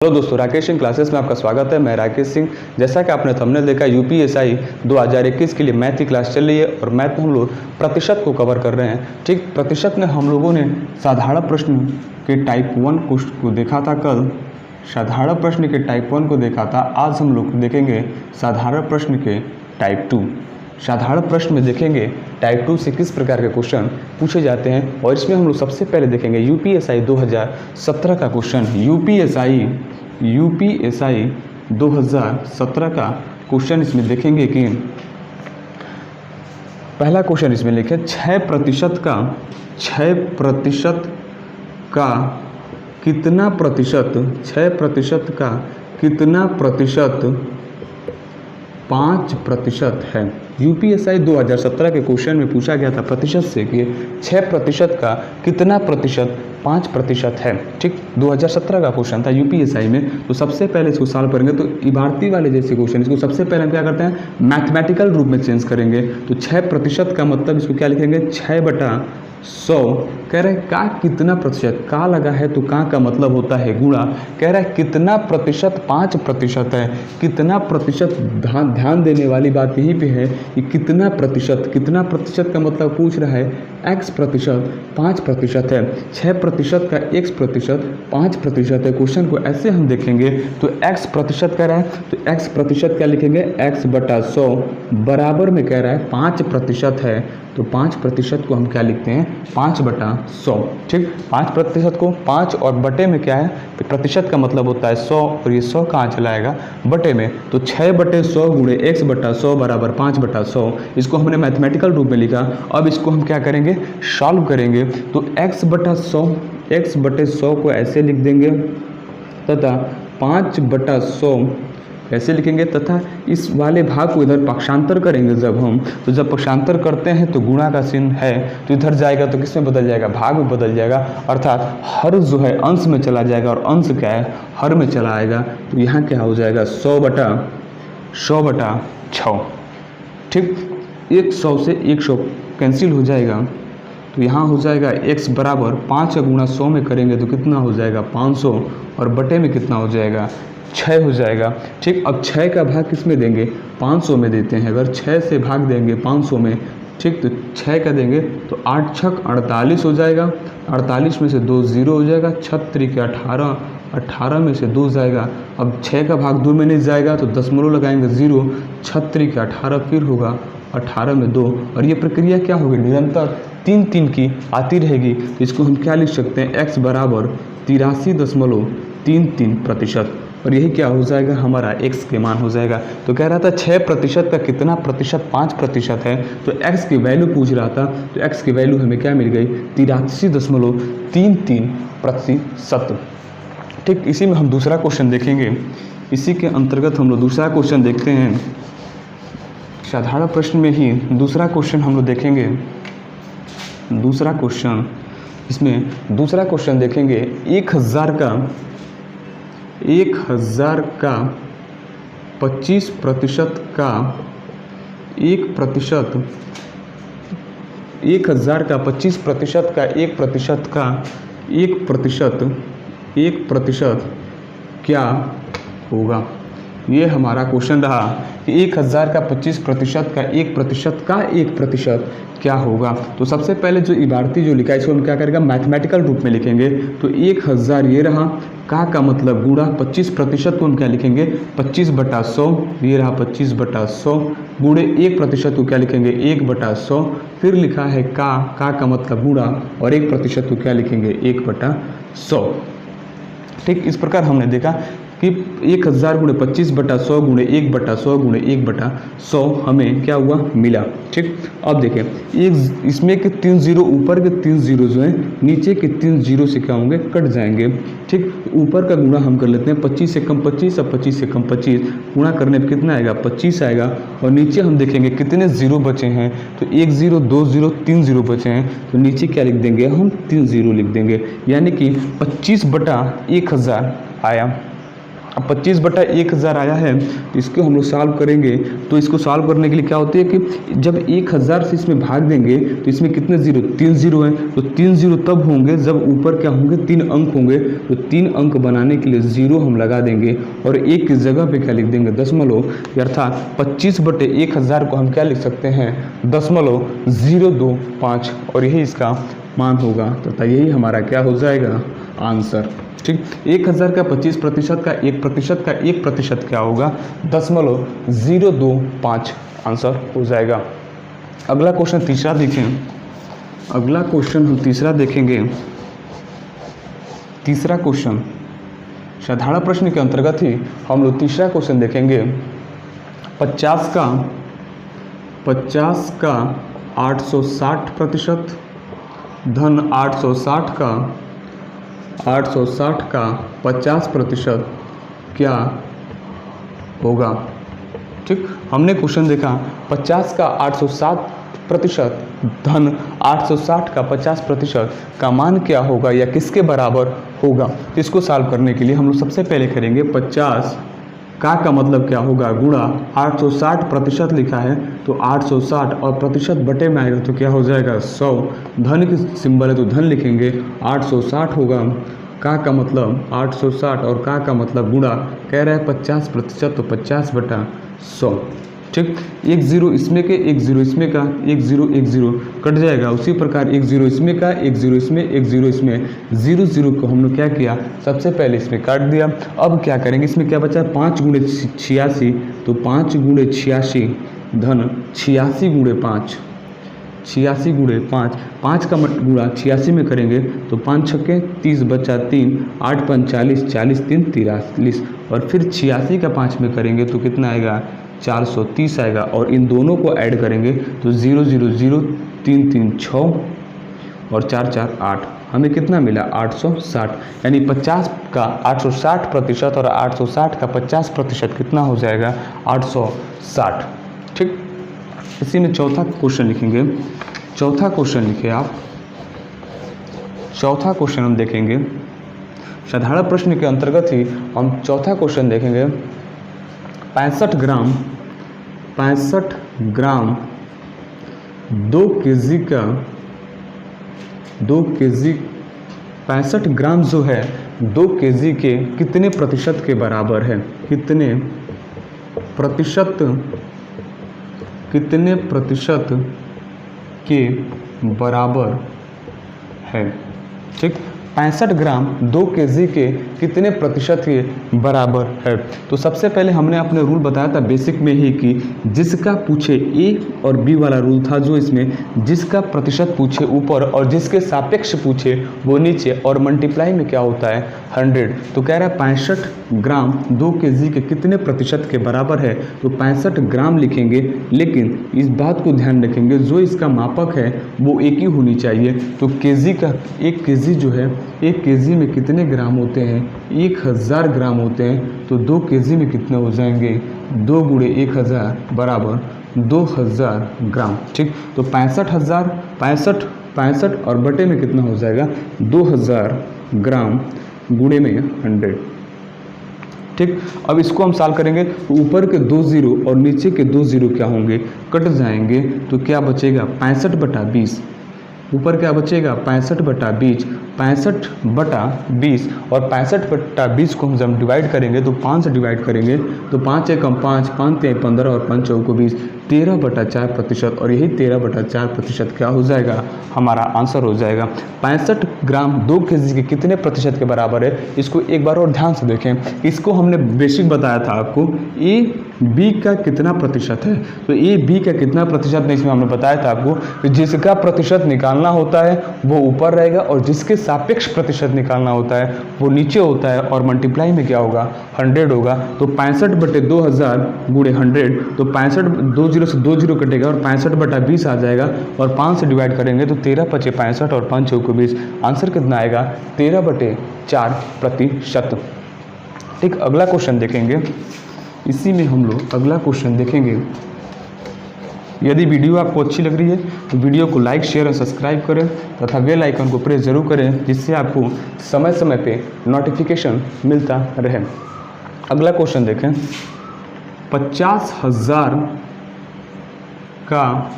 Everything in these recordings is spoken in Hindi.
हेलो दोस्तों, राकेश सिंह क्लासेस में आपका स्वागत है। मैं राकेश सिंह। जैसा कि आपने थंबनेल देखा, यूपीएसआई 2021 के लिए मैथ की क्लास चल रही है और मैथ में हम लोग प्रतिशत को कवर कर रहे हैं। ठीक, प्रतिशत में हम लोगों ने साधारण प्रश्न के टाइप 1 को देखा था कल, साधारण प्रश्न के टाइप 1 को देखा था। आज हम लोग देखेंगे साधारण प्रश्न के टाइप 2। साधारण प्रश्न में देखेंगे टाइप 2 से किस प्रकार के क्वेश्चन पूछे जाते हैं, और इसमें हम लोग सबसे पहले देखेंगे यूपीएसआई 2017 का क्वेश्चन। यूपीएसआई 2017 का क्वेश्चन इसमें देखेंगे कि पहला क्वेश्चन इसमें लिखे 6% का कितना प्रतिशत 6% का कितना प्रतिशत 5% है। यूपीएसआई 2017 के क्वेश्चन में पूछा गया था प्रतिशत से कि 6% का कितना प्रतिशत 5% है। ठीक, 2017 का क्वेश्चन था यूपीएसआई में। तो सबसे पहले इसको सॉल्व करेंगे तो इबारती वाले जैसे क्वेश्चन, इसको सबसे पहले हम क्या करते हैं, मैथमेटिकल रूप में चेंज करेंगे। तो 6% का मतलब इसको क्या लिखेंगे, 6/100। कह रहे का कितना प्रतिशत, का लगा है तो का मतलब होता है गुणा। कह रहा है कितना प्रतिशत 5% है। कितना प्रतिशत, ध्यान देने वाली बात यहीं पे है कि कितना प्रतिशत का मतलब पूछ रहा है x प्रतिशत 5% है। 6% का x प्रतिशत 5% है। क्वेश्चन को ऐसे हम देखेंगे तो x प्रतिशत कह रहा है तो x प्रतिशत क्या लिखेंगे, x/100 बराबर में कह रहा है 5% है। तो 5% को हम क्या लिखते हैं, 5/100। ठीक, 5% को 5 और बटे में क्या है, तो प्रतिशत का मतलब होता है 100, और ये 100 कहाँ चला आएगा, बटे में। तो 6/100 गुणे x/100 बराबर 5/100। इसको हमने मैथमेटिकल रूप में लिखा। अब इसको हम क्या करेंगे, सॉल्व करेंगे। तो x/100 को ऐसे लिख देंगे तथा 5/100 ऐसे लिखेंगे, तथा इस वाले भाग को इधर पक्षांतर करेंगे जब हम, तो जब पक्षांतर करते हैं तो गुणा का चिन्ह है तो इधर जाएगा तो किस में बदल जाएगा, भाग में बदल जाएगा। अर्थात हर जो है अंश में चला जाएगा और अंश क्या है, हर में चला आएगा। तो यहाँ क्या हो जाएगा, 100/6। ठीक, 100 से 100 कैंसिल हो जाएगा। तो यहाँ हो जाएगा x बराबर 5 गुणा 100 में करेंगे तो कितना हो जाएगा, 500, और बटे में कितना हो जाएगा, 6 हो जाएगा। ठीक, अब 6 का भाग किस में देंगे, 500 में देते हैं। अगर 6 से भाग देंगे 500 में, ठीक, तो 6 का देंगे तो 8 छक 48 हो जाएगा। 48 में से 2 0 हो जाएगा। 6 त्रिक 18, 18 में से 2 जाएगा। अब 6 का भाग 2 में नहीं जाएगा तो दशमलव लगाएंगे 0। 6 त्रिक 18 फिर होगा 18 में 2, और ये प्रक्रिया क्या होगी, निरंतर 3 की आती रहेगी। तो इसको हम क्या लिख सकते हैं, x बराबर 83.33%, और यही क्या हो जाएगा, हमारा x के मान हो जाएगा। तो कह रहा था 6% का कितना प्रतिशत 5% है, तो x की वैल्यू पूछ रहा था। तो x की वैल्यू हमें क्या मिल गई, 83.33%। ठीक, इसी में हम दूसरा क्वेश्चन देखेंगे। इसी के अंतर्गत हम लोग दूसरा क्वेश्चन देखते हैं। साधारण प्रश्न में ही दूसरा क्वेश्चन हम लोग देखेंगे। दूसरा क्वेश्चन, इसमें दूसरा क्वेश्चन देखेंगे 1000 का 25% का 1%, 1000 का 25% का 1% क्या होगा। ये हमारा क्वेश्चन रहा कि 1000 का 25% का 1% क्या होगा। तो सबसे पहले जो इबारती जो लिखा है इसको हम क्या करेंगे, मैथमेटिकल रूप में लिखेंगे। तो 1000 ये रहा, का मतलब गुणा 25% को हम क्या लिखेंगे, 25/100। ये रहा 25/100 गुणे 1% को क्या लिखेंगे, 1/100। फिर लिखा है का मतलब गुणा, और 1% को क्या लिखेंगे, 1/100। ठीक, इस प्रकार हमने देखा कि 1000 गुणे 25/100 गुणे 1/100 गुणे 1/100 हमें क्या हुआ, मिला। ठीक, अब देखें, एक इसमें के 3 0, ऊपर के 3 0 जो हैं नीचे के 3 0 से क्या होंगे, कट जाएंगे। ठीक, ऊपर का गुणा हम कर लेते हैं, 25 से कम 25 और 25 से कम 25 गुणा करने पर कितना आएगा, 25 आएगा। और नीचे हम देखेंगे कितने 0 बचे हैं, तो 1 0 2 0 3 0 बचे हैं। तो नीचे क्या लिख देंगे, हम 3 0 लिख देंगे, यानी कि 25/1000 आया। अब 25/1000 आया है, इसको हम लोग सॉल्व करेंगे। तो इसको सॉल्व करने के लिए क्या होती है कि जब 1000 से इसमें भाग देंगे तो इसमें कितने जीरो, 3 जीरो हैं। तो 3 जीरो तब होंगे जब ऊपर क्या होंगे, 3 अंक होंगे। तो 3 अंक बनाने के लिए जीरो हम लगा देंगे और एक की जगह पे क्या लिख देंगे, दशमलव। अर्थात 25/1000 को हम क्या लिख सकते हैं, 0.025 और यही इसका मान होगा तथा यही हमारा क्या हो जाएगा, आंसर। ठीक, 1000 का 25% का 1% का 1% क्या होगा, 0.025 आंसर हो जाएगा। अगला क्वेश्चन तीसरा देखें। अगला क्वेश्चन हम तीसरा देखेंगे। तीसरा क्वेश्चन साधारण प्रश्न के अंतर्गत ही हम लोग तीसरा क्वेश्चन देखेंगे। 50 का 860% धन 860 का 50% क्या होगा। ठीक, हमने क्वेश्चन देखा 50 का 860% धन 860 का 50% का मान क्या होगा या किसके बराबर होगा। इसको सॉल्व करने के लिए हम लोग सबसे पहले करेंगे 50 का मतलब क्या होगा, गुणा 860% लिखा है तो 860 और प्रतिशत बटे में आएगा तो क्या हो जाएगा, 100। धन की सिंबल है तो धन लिखेंगे, 860 होगा। का मतलब 860 और का मतलब गुणा, कह रहा है 50% तो 50/100। ठीक, 1 0 इसमें के 1 0 इसमें का 1 0 कट जाएगा। उसी प्रकार 1 0 इसमें का 1 0 इसमें 1 0 इसमें 0 0 को हमने क्या किया, सबसे पहले इसमें काट दिया। अब क्या करेंगे, इसमें क्या बचा, 5 × 86 तो 5 × 86 धन 86 × 5, 86 × 5, 5 का गुणा 86 में करेंगे तो 5 छक्के 30 बचा 3, 8 5 40, 40 3 43 और फिर 86 का 5 में करेंगे तो कितना आएगा, 430 आएगा। और इन दोनों को ऐड करेंगे तो 0 0 0 3 3 6 और 4 4 8, हमें कितना मिला, 860। यानी 50 का 860% और 860 का 50% कितना हो जाएगा, 860। ठीक, इसी में चौथा क्वेश्चन लिखेंगे। चौथा क्वेश्चन लिखे आप। चौथा क्वेश्चन हम देखेंगे साधारण प्रश्न के अंतर्गत ही हम चौथा क्वेश्चन देखेंगे। 65 ग्राम 2 kg का 65 ग्राम जो है 2 kg के कितने प्रतिशत के बराबर है, कितने प्रतिशत के बराबर है। ठीक, 65 ग्राम 2 kg के कितने प्रतिशत के बराबर है। तो सबसे पहले हमने अपने रूल बताया था बेसिक में ही कि जिसका पूछे ए और बी वाला रूल था, जो इसमें जिसका प्रतिशत पूछे ऊपर और जिसके सापेक्ष पूछे वो नीचे और मल्टीप्लाई में क्या होता है, 100। तो कह रहा है 65 ग्राम 2 kg के कितने प्रतिशत के बराबर है। तो 65 ग्राम लिखेंगे, लेकिन इस बात को ध्यान रखेंगे जो इसका मापक है वो एक ही होनी चाहिए। तो केजी का 1 kg जो है, 1 kg में कितने ग्राम होते हैं, 1000 ग्राम होते हैं। तो 2 kg में कितने हो जाएंगे, 2 × 1000 बराबर 2000 ग्राम। ठीक, तो 65 और बटे में कितना हो जाएगा, 2000 ग्राम गुणे में 100। ठीक, अब इसको हम सॉल्व करेंगे तो ऊपर के 2 0 और नीचे के 2 0 क्या होंगे, कट जाएंगे। तो क्या बचेगा, 65/20। ऊपर क्या बचेगा, 65/20, 65/20 और 65/20 को हम जब डिवाइड करेंगे तो 5 से डिवाइड करेंगे तो 5 एकम 5, 5 3 15 और 5 चौको 20, 13/4%। और यही 13/4% क्या हो जाएगा, हमारा आंसर हो जाएगा। 65 ग्राम 2 kg के कितने प्रतिशत के बराबर है, इसको एक बार और ध्यान से देखें। इसको हमने बेसिक बताया था आपको, ए बी का कितना प्रतिशत है। तो ए बी का कितना प्रतिशत नहीं, इसमें हमने बताया था आपको कि जिसका प्रतिशत निकालना होता है वो ऊपर रहेगा और जिसके सापेक्ष प्रतिशत निकालना होता है वो नीचे होता है और मल्टीप्लाई में क्या होगा, 100 होगा। तो 65/2000 गुणे 100, तो 65 2 0 से 2 0 कटेगा और 65/20 आ जाएगा और 5 से डिवाइड करेंगे तो 13 × 5 = 65 और 5 चौको 20। आंसर कितना आएगा, 13/4%। ठीक, अगला क्वेश्चन देखेंगे। इसी में हम लोग अगला क्वेश्चन देखेंगे। यदि वीडियो आपको अच्छी लग रही है तो वीडियो को लाइक शेयर और सब्सक्राइब करें तथा बेल आइकन को प्रेस जरूर करें, जिससे आपको समय समय पे नोटिफिकेशन मिलता रहे। अगला क्वेश्चन देखें, 50,000 का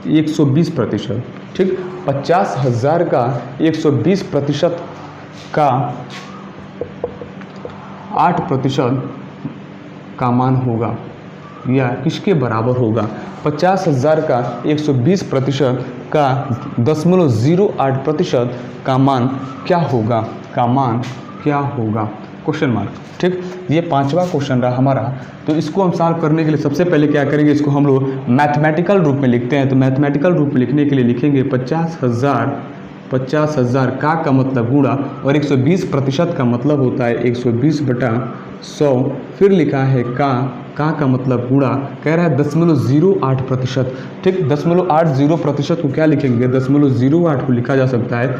120%, ठीक, 50,000 का 120% का 8% का मान होगा या किसके बराबर होगा? 50,000 का 120% का 0.08% का मान क्या होगा? का मान क्या होगा? क्वेश्चन मार्क, ठीक। ये 5वां क्वेश्चन रहा हमारा। तो इसको हम सॉल्व करने के लिए सबसे पहले क्या करेंगे, इसको हम लोग मैथमेटिकल रूप में लिखते हैं। तो मैथमेटिकल रूप में लिखने के लिए लिखेंगे 50,000 का मतलब गुणा और 120% का मतलब होता है 120/100। फिर लिखा है का मतलब गुणा, कह रहा है 0.08%, ठीक। 0.80% को क्या लिखेंगे? 0.08 को लिखा जा सकता है,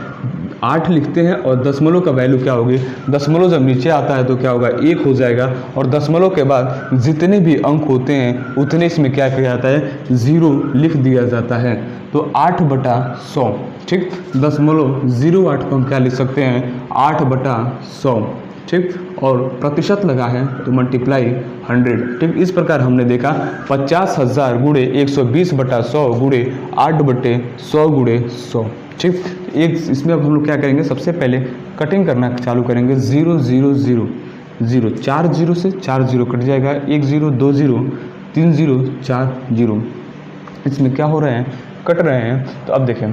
8 लिखते हैं और दशमलव का वैल्यू क्या होगी? दशमलव जब नीचे आता है तो क्या होगा? 1 हो जाएगा। और दशमलव के बाद जितने भी अंक होते हैं उतने इसमें क्या किया जाता है? 0 लिख दिया जाता है। तो 8/100, ठीक। 0.08 को हम क्या लिख सकते हैं? 8/100, ठीक। और प्रतिशत लगा है तो मल्टीप्लाई 100, ठीक। इस प्रकार हमने देखा 50,000 गुणे 120/100 गुणे 8/100 गुणे 100, ठीक। एक इसमें अब हम लोग क्या करेंगे, सबसे पहले कटिंग करना चालू करेंगे। 0 0 0 0, 4 0 से 4 0 कट जाएगा, 1 0 2 0 3 0 4 0, इसमें क्या हो रहे हैं? कट रहे हैं। तो अब देखें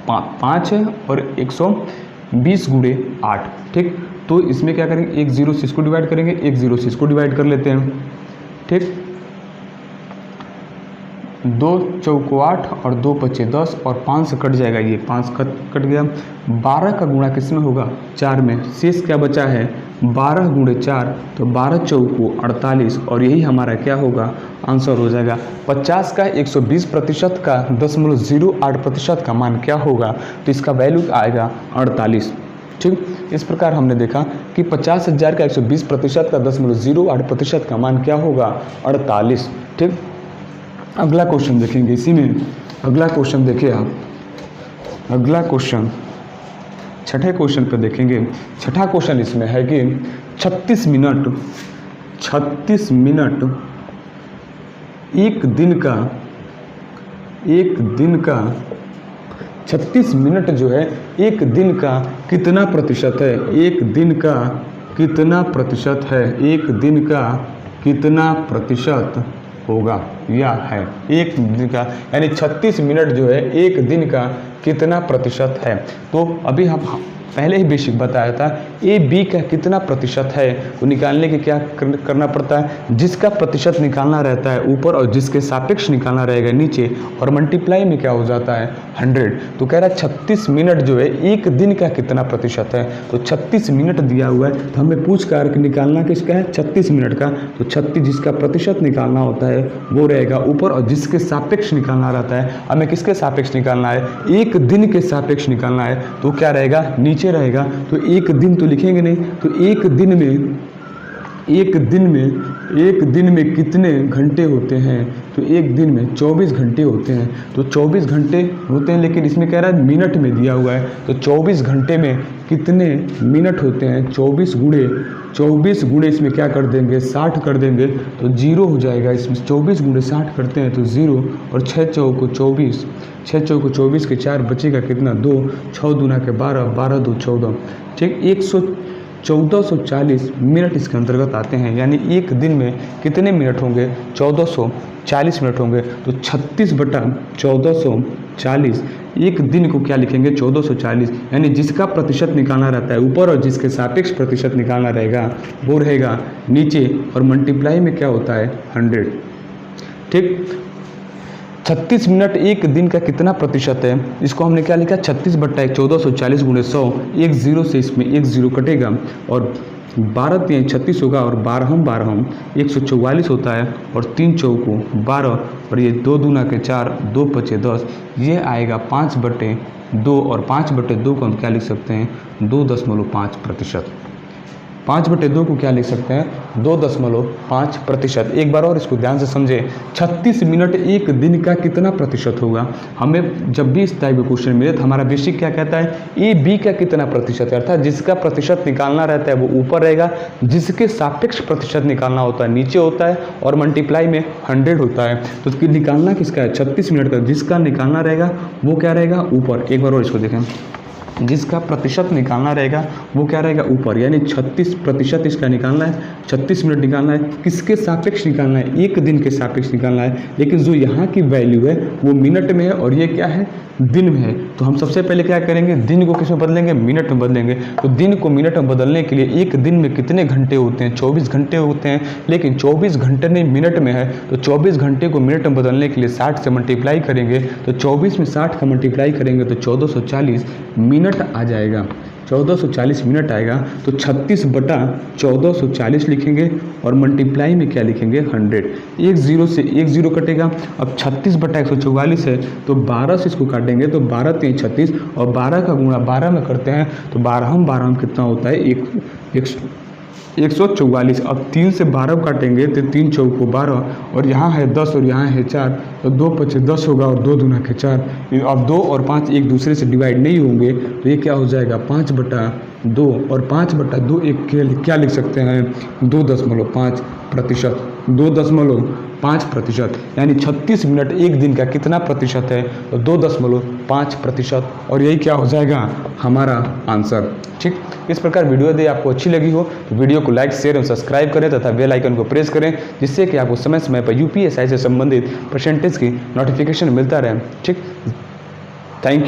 5 है और 120 गुणे 8, ठीक। तो इसमें क्या करेंगे? 1 0 से इसको डिवाइड करेंगे, 1 0 से इसको डिवाइड कर लेते हैं, ठीक। 2 चौको 8 और 2 पचे 10 और 5 से कट जाएगा, ये 5 कट गया। 12 का गुणा किस में होगा? 4 में। शेष क्या बचा है? 12 गुणे 4, तो 12 चौको 48 और यही हमारा क्या होगा? आंसर हो जाएगा। 50 का 120% का 0.08% का मान क्या होगा? तो इसका वैल्यू आएगा 48, ठीक। इस प्रकार हमने देखा कि 50,000 का 120% का 0.08% का मान क्या होगा? 48, ठीक। अगला क्वेश्चन देखेंगे इसी में। अगला क्वेश्चन देखिए आप, अगला क्वेश्चन छठे क्वेश्चन पर देखेंगे। छठा क्वेश्चन इसमें है कि 36 मिनट एक दिन का 36 मिनट जो है एक दिन का कितना प्रतिशत है? एक दिन का कितना प्रतिशत है? एक दिन का कितना प्रतिशत होगा या है? एक दिन का यानी 36 मिनट जो है एक दिन का कितना प्रतिशत है? तो अभी हम पहले ही बेसिक बताया था, ए बी का कितना प्रतिशत है वो निकालने के क्या करना पड़ता है? जिसका प्रतिशत निकालना रहता है ऊपर और जिसके सापेक्ष निकालना रहेगा नीचे, और मल्टीप्लाई में क्या हो जाता है? 100। तो कह रहा है 36 मिनट जो है एक दिन का कितना प्रतिशत है? तो 36 मिनट दिया हुआ है, तो हमें पूछ कर निकालना किसका है? 36 मिनट का। तो 36 जिसका प्रतिशत निकालना होता है वो रहेगा ऊपर, और जिसके सापेक्ष निकालना रहता है, हमें किसके सापेक्ष निकालना है? एक दिन के सापेक्ष निकालना है, तो क्या रहेगा? नीचे रहेगा। तो एक दिन तो लिखेंगे नहीं, तो एक दिन में कितने घंटे होते हैं? तो एक दिन में 24 घंटे होते हैं। तो 24 घंटे होते हैं, लेकिन इसमें कह रहा है मिनट में दिया हुआ है। तो 24 घंटे में कितने मिनट होते हैं? 24 गुणे इसमें क्या कर देंगे? 60 कर देंगे, तो 0 हो जाएगा। इसमें 24 गुणे 60 करते हैं तो 0, और 6 चौको 24, 6 चौको 24 के 4 बचेगा कितना? 2, 6 दूना के 12, 12 2 14, ठीक। 1440 मिनट इसके अंतर्गत आते हैं। यानी एक दिन में कितने मिनट होंगे? 1440 मिनट होंगे। तो 36/1440, एक दिन को क्या लिखेंगे? 1440, यानी जिसका प्रतिशत निकालना रहता है ऊपर और जिसके सापेक्ष प्रतिशत निकालना रहेगा वो रहेगा नीचे, और मल्टीप्लाई में क्या होता है? 100, ठीक। 36 मिनट एक दिन का कितना प्रतिशत है? इसको हमने क्या लिखा? 36/1 1440 गुणे 100, एक 0 से इसमें एक 0 कटेगा, और 12 3 36 होगा, और 12 144 होता है, और 3 चौको 12, और ये 2 दूना के 4, 2 पचे 10, ये आएगा 5/2, और 5/2 को हम क्या लिख सकते हैं? 2.5%, 5/2 को क्या लिख सकते हैं, 2.5%। एक बार और इसको ध्यान से समझें, 36 मिनट एक दिन का कितना प्रतिशत होगा। हमें जब भी इस टाइप के क्वेश्चन मिले तो हमारा बेसिक क्या कहता है, ए बी का कितना प्रतिशत है, अर्थात जिसका प्रतिशत निकालना रहता है वो ऊपर रहेगा, जिसके सापेक्ष प्रतिशत निकालना होता है नीचे होता है, और मल्टीप्लाई में 100 होता है। तो निकालना किसका है, 36 मिनट का, जिसका निकालना रहेगा वो क्या रहेगा, ऊपर। एक बार और इसको देखें, जिसका प्रतिशत निकालना रहेगा वो क्या रहेगा, ऊपर, यानी 36% इसका निकालना है, 36 मिनट निकालना है। किसके सापेक्ष निकालना है, एक दिन के सापेक्ष निकालना है, लेकिन जो यहाँ की वैल्यू है वो मिनट में है और ये क्या है, दिन में है। तो हम सबसे पहले क्या करेंगे, दिन को किस में बदलेंगे, मिनट में बदलेंगे। तो दिन को मिनट में बदलने के लिए एक दिन में कितने घंटे होते हैं, 24 घंटे होते हैं, लेकिन 24 घंटे नहीं मिनट में है, तो 24 घंटे को मिनट में बदलने के लिए 60 से मल्टीप्लाई करेंगे, तो 24 में 60 का मल्टीप्लाई करेंगे तो 1440 मिनट आ जाएगा, 1440 मिनट आएगा। तो 36/1440 लिखेंगे और मल्टीप्लाई में क्या लिखेंगे, 100। एक जीरो से एक जीरो कटेगा। अब 36/144 है तो 12 से इसको काटेंगे तो 12 3 36, और 12 का गुणा 12 में करते हैं तो 12 में कितना होता है, 144। अब 3 से 12 काटेंगे तो 3 चौको 12, और यहाँ है 10 और यहाँ है 4, तो 2 5 10 होगा और 2 दूना के 4। अब 2 और 5 एक दूसरे से डिवाइड नहीं होंगे तो ये क्या हो जाएगा, 5/2, और 5/2 एक क्या लिख सकते हैं, 2.5%, 2.5%, यानी 36 मिनट एक दिन का कितना प्रतिशत है, तो 2.5%, और यही क्या हो जाएगा हमारा आंसर। ठीक, इस प्रकार वीडियो यदि आपको अच्छी लगी हो तो वीडियो को लाइक शेयर और सब्सक्राइब करें तथा बेल आइकन को प्रेस करें, जिससे कि आपको समय समय पर यूपीएससी से संबंधित परसेंटेज की नोटिफिकेशन मिलता रहे। ठीक, थैंक यू।